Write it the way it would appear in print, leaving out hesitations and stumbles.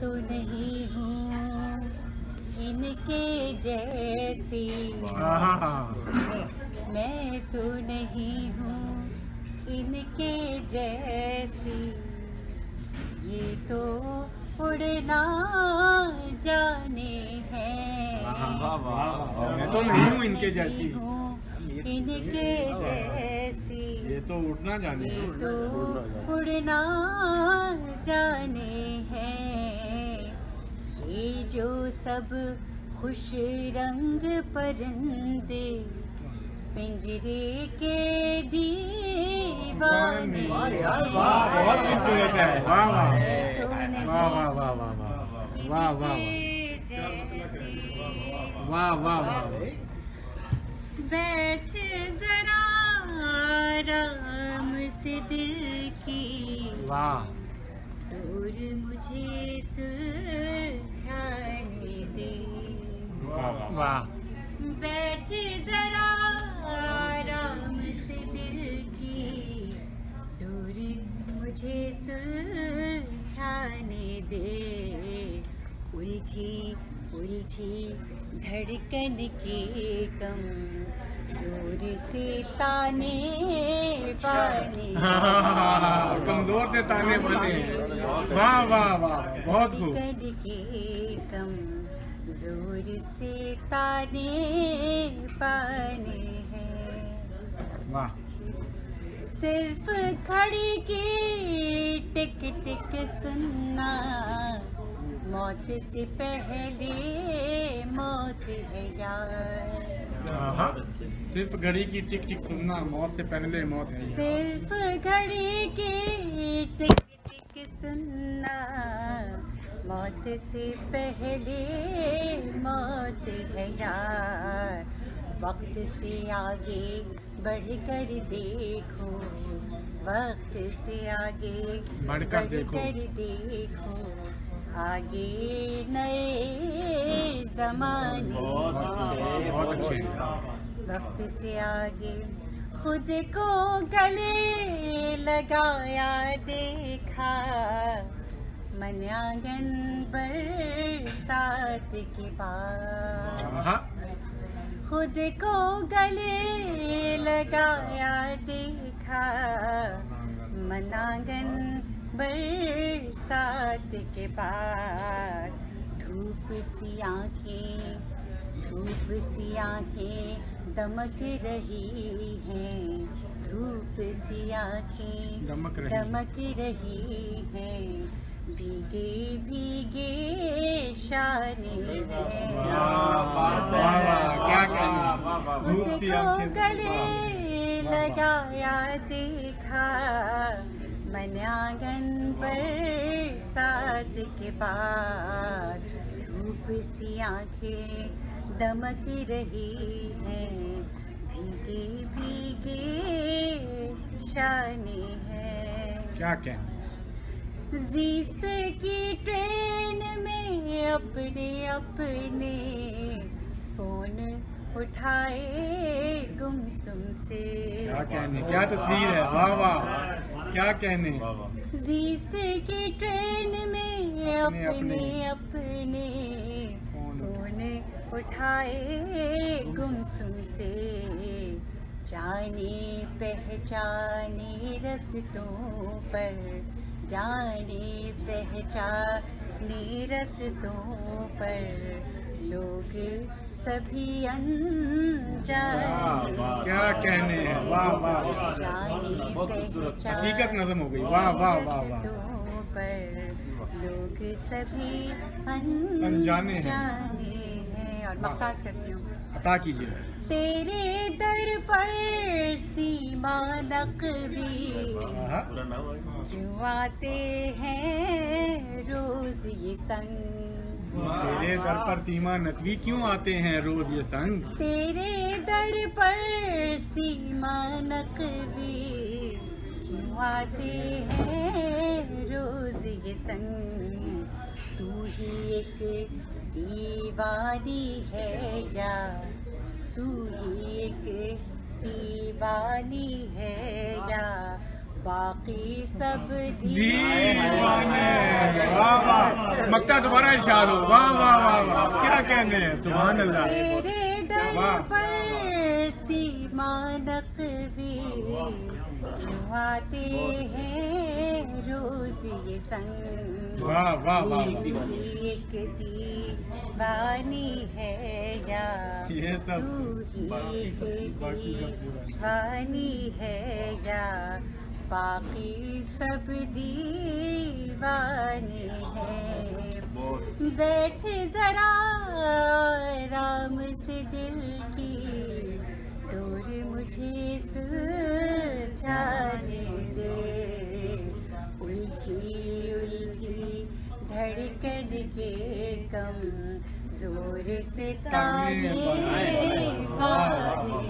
तो नहीं हूँ इनके जैसी, मैं तो नहीं हूँ इनके जैसी, ये तो उड़ना जाने हैं। मैं तो नहीं हूँ इनके जैसी, इनके जैसी, ये तो उड़ना जाने, ये तो उड़ना जाने हैं। ये जो सब खुश रंग परिंदे पिंजरे के दीवाने, बहुत खूबसूरत है। वाह वाह वाह वाह वाह वाह वाह वाह वाह वाह वाह। बैठ जरा आराम से दिल की, वाह, और मुझे सुलझाने दे। वाह, बैठ जरा आराम से दिल की, और मुझे सुलझाने दे। उलझी उलझी धड़कन की कम जोर से ताने बाने, कमजोर से ताने बने। वाह वाह वाह, बहुत खूब। धड़कन की कम जोर से ताने बाने हैं। वाह, सिर्फ घड़ी की टिक टिक सुनना, मौत से पहले मौत है यार। सिर्फ घड़ी की टिक टिक सुनना, मौत से पहले मौत है। सिर्फ घड़ी की टिक टिक सुनना, मौत से पहले मौत है यार। वक्त से आगे बढ़कर देखो, वक्त से आगे बढ़कर देखो, आगे नए ज़माने। बहुत अच्छे। वक्त से आगे खुद को गले लगाया देखा, मन आंगन बरसात के बाद। खुद को गले लगाया देखा, मन आंगन बरसात के बाद। धूप सी आँखें दमक रही हैं, धूप सी आँखें दमक रही हैं, भीगे भीगे शाने हैं। क्या कहना, खुद को गले लगाया देखा, मन आंगन बरसात के बाद। धूप सी आँखें दमक रही हैं, भीगे भीगे शाने हैं। क्या कहना, ज़िस्त की ट्रेन में अपने अपने फोन उठाए गुमसुम से। क्या कहने, क्या तस्वीर है। वाह वाह, क्या कहने। ज़िस्त की ट्रेन में अपने अपने फोन उठाए गुमसुम से। जाने पहचाने रस्तों पर, जाने पहचाने रस्तों पर, लोग सभी अनजाने। क्या कहने हैं। वाह वाह, हकीकत नज़म हो गई। वाह वाह वाह वाह। पर लोग सभी अनजाने हैं। और मख्तार करती हूँ। अता कीजिए। तेरे दर पर सीमा नकवी क्यों आते हैं रोज ये संग। तेरे दर पर सीमा नकवी क्यों आते हैं रोज ये संग। तेरे दर पर सीमा नकवी क्यों आते हैं रोज ये संग। तू ही एक दीवानी है या तू ही एक दीवानी है या बाकी सब दीवाने। मक्ता तुम्हारा इरशाद हो। वाह वाह वाह वाह, क्या कहने हैं, सुभान अल्लाह। तेरे दर पर सीमा नक़वी क्यों आते हैं रोज ये संग। वाह वाह वाह, एक दीवानी है या ये सब तू ही दीवानी है या बाकी सब दीवाने हैं। बैठ जरा आराम से दिल की डोर मुझे सुलझाने दे। उलझी उलझी धड़कन के कम जोर से ताने बाने